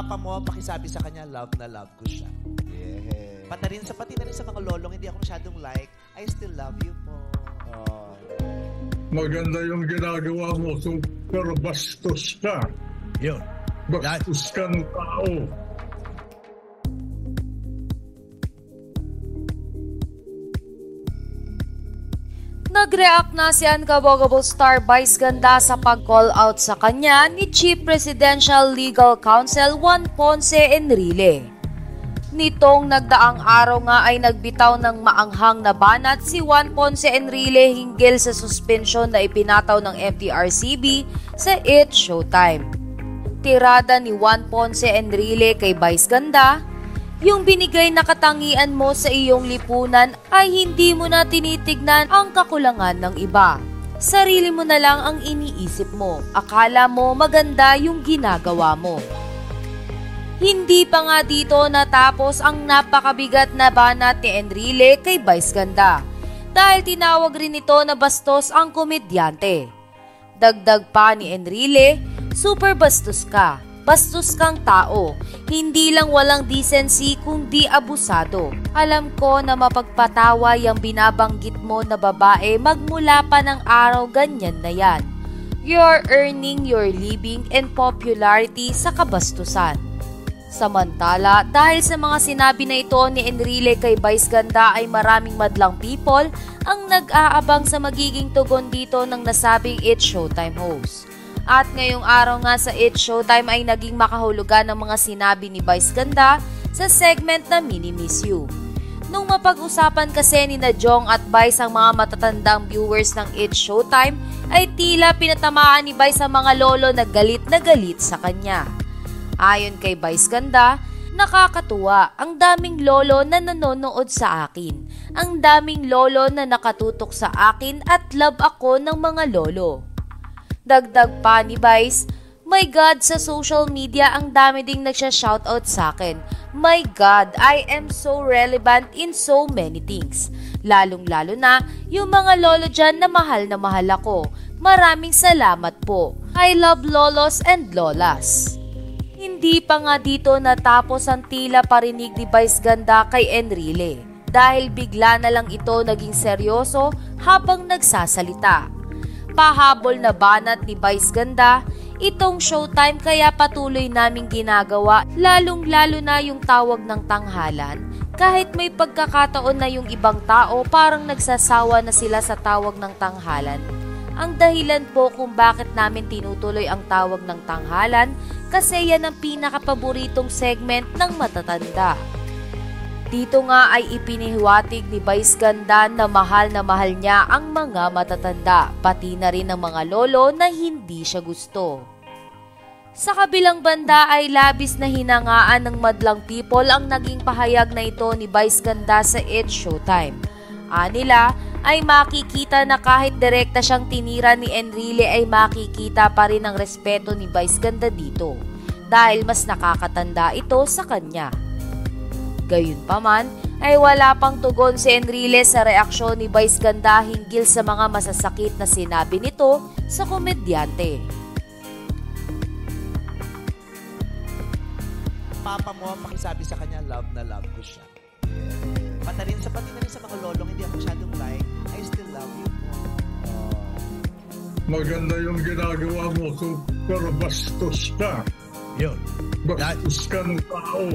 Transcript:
Papa mo, pakisabi sa kanya, love na love ko siya. Yeah. Pati na rin sa mga lolong, hindi ako masyadong like, I still love you po. Oh. Maganda yung ginagawa mo, super bastos ka. Yun. Bastos kang tao. Nag-react na si Ungovogable star Vice Ganda sa pag-call out sa kanya ni Chief Presidential Legal Counsel Juan Ponce Enrile. Nitong nagdaang araw nga ay nagbitaw ng maanghang na banat si Juan Ponce Enrile hinggil sa suspensyon na ipinataw ng MTRCB sa It's Showtime. Tirada ni Juan Ponce Enrile kay Vice Ganda, yung binigay na katangian mo sa iyong lipunan ay hindi mo na tinitignan ang kakulangan ng iba. Sarili mo na lang ang iniisip mo. Akala mo maganda yung ginagawa mo. Hindi pa nga dito natapos ang napakabigat na banat ni Enrile kay Vice Ganda dahil tinawag rin ito na bastos ang komedyante. Dagdag pa ni Enrile, super bastos ka. Bastos kang tao, hindi lang walang decency kundi abusado. Alam ko na mapagpatawa yung binabanggit mo na babae magmula pa ng araw ganyan na yan. You're earning your living and popularity sa kabastusan. Samantala, dahil sa mga sinabi na ito ni Enrile kay Vice Ganda ay maraming madlang people ang nag-aabang sa magiging tugon dito ng nasabing It's Showtime host. At ngayong araw nga sa It's Showtime ay naging makahulugan ng mga sinabi ni Vice Ganda sa segment na Mini Miss You. Nung mapag-usapan kasi ni na Jong at Vice ang mga matatandang viewers ng It's Showtime ay tila pinatamaan ni Vice ang mga lolo na galit sa kanya. Ayon kay Vice Ganda, nakakatuwa, ang daming lolo na nanonood sa akin. Ang daming lolo na nakatutok sa akin at love ako ng mga lolo. Dagdag pa ni Vice, my God, sa social media ang dami ding nagsha-shoutout sa akin. My God, I am so relevant in so many things. Lalong-lalo na yung mga lolo dyan na mahal ako. Maraming salamat po. I love lolos and lolas. Hindi pa nga dito natapos ang tila parinig ni Vice Ganda kay Enrile dahil bigla na lang ito naging seryoso habang nagsasalita. Pahabol na banat ni Vice Ganda, itong Showtime kaya patuloy naming ginagawa lalong-lalo na yung tawag ng tanghalan. Kahit may pagkakataon na yung ibang tao parang nagsasawa na sila sa tawag ng tanghalan. Ang dahilan po kung bakit namin tinutuloy ang tawag ng tanghalan kasi yan ang pinakapaboritong segment ng matatanda. Dito nga ay ipinihiwatig ni Vice Ganda na mahal niya ang mga matatanda, pati na rin ang mga lolo na hindi siya gusto. Sa kabilang banda ay labis na hinangaan ng madlang people ang naging pahayag na ito ni Vice Ganda sa It's Showtime. Anila ay makikita na kahit direkta siyang tinira ni Enrile ay makikita pa rin ang respeto ni Vice Ganda dito dahil mas nakakatanda ito sa kanya. Gayunpaman ay wala pang tugon si Enrile sa reaksyon ni Vice Ganda hinggil sa mga masasakit na sinabi nito sa komedyante. Papa mo, pakisabi sa kanya, love na love ko siya. Pati na rin sa mga lolong, hindi ako masyadong like, I still love you po. Maganda yung ginagawa mo, super bastos ka. Yun. Bastos kang tao.